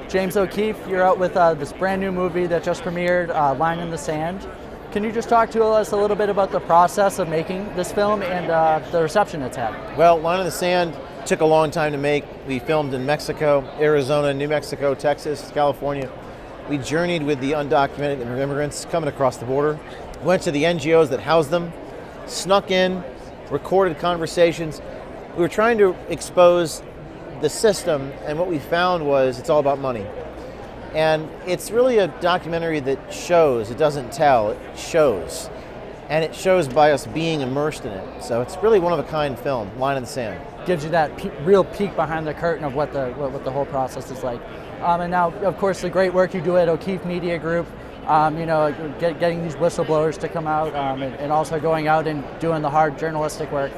James O'Keefe, you're out with this brand new movie that just premiered, Line in the Sand. Can you just talk to us a little bit about the process of making this film and the reception it's had? Well, Line in the Sand took a long time to make. We filmed in Mexico, Arizona, New Mexico, Texas, California. We journeyed with the undocumented immigrants coming across the border, went to the NGOs that housed them, snuck in, recorded conversations. We were trying to expose the system, and what we found was it's all about money. And it's really a documentary that shows, it doesn't tell, it shows. And it shows by us being immersed in it. So it's really one of a kind film, Line in the Sand. Gives you that real peek behind the curtain of what the whole process is like. And now, of course, the great work you do at O'Keefe Media Group, getting these whistleblowers to come out, and also going out and doing the hard journalistic work.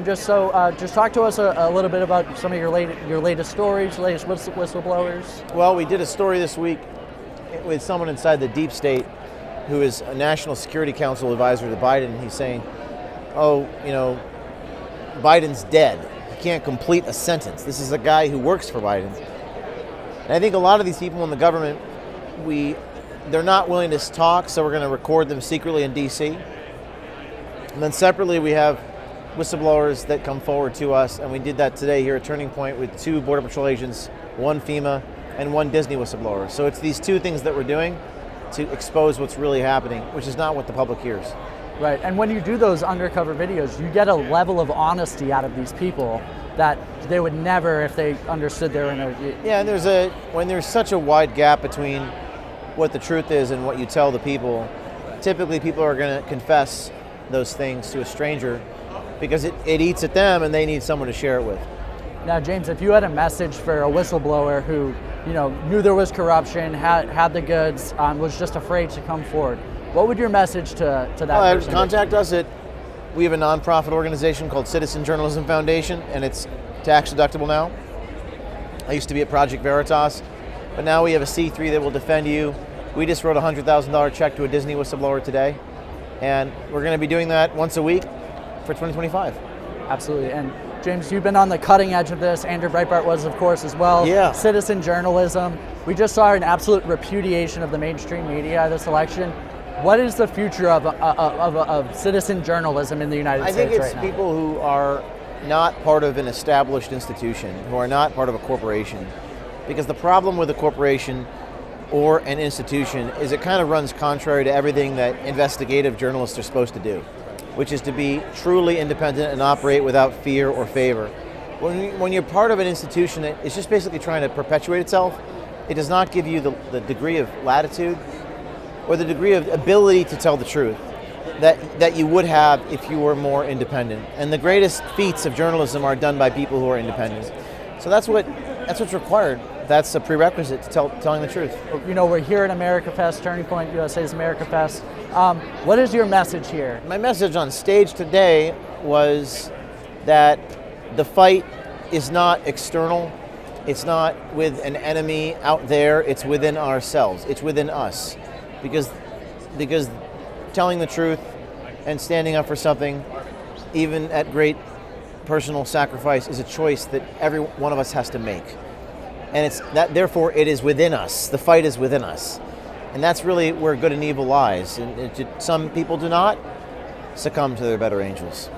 Just talk to us a little bit about some of your latest stories, latest whistleblowers. Well, we did a story this week with someone inside the deep state who is a National Security Council advisor to Biden. He's saying, Biden's dead. He can't complete a sentence. This is a guy who works for Biden. And I think a lot of these people in the government, they're not willing to talk, so we're going to record them secretly in D.C. And then separately, we have whistleblowers that come forward to us, and we did that today here at Turning Point with 2 Border Patrol agents, 1 FEMA, and 1 Disney whistleblower. So it's these 2 things that we're doing to expose what's really happening, which is not what the public hears. Right, and when you do those undercover videos, you get a level of honesty out of these people that they would never if they understood they were in a... Yeah, and when there's such a wide gap between what the truth is and what you tell the people, typically people are going to confess those things to a stranger because it eats at them and they need someone to share it with. Now, James, if you had a message for a whistleblower who knew there was corruption, had the goods, was just afraid to come forward, what would your message to that person be? Contact us we have a nonprofit organization called Citizen Journalism Foundation, and it's tax deductible now. I used to be at Project Veritas, but now we have a C3 that will defend you. We just wrote a $100,000 check to a Disney whistleblower today, and we're going to be doing that once a week for 2025. Absolutely. And James, you've been on the cutting edge of this. Andrew Breitbart was, of course, as well. Yeah. Citizen journalism. We just saw an absolute repudiation of the mainstream media this election. What is the future of citizen journalism in the United States right now? I think it's people who are not part of an established institution, who are not part of a corporation. Because the problem with a corporation or an institution is it kind of runs contrary to everything that investigative journalists are supposed to do, which is to be truly independent and operate without fear or favor. When you're part of an institution that is just basically trying to perpetuate itself, it does not give you the degree of latitude or the degree of ability to tell the truth that you would have if you were more independent. And the greatest feats of journalism are done by people who are independent. So that's what's required. That's a prerequisite to telling the truth. We're here at AmericaFest, Turning Point USA's AmericaFest. What is your message here? My message on stage today was that the fight is not external. It's not with an enemy out there. It's within ourselves. It's within us. Because telling the truth and standing up for something, even at great personal sacrifice, is a choice that every one of us has to make. And therefore it is within us. The fight is within us. And that's really where good and evil lies. And some people do not succumb to their better angels.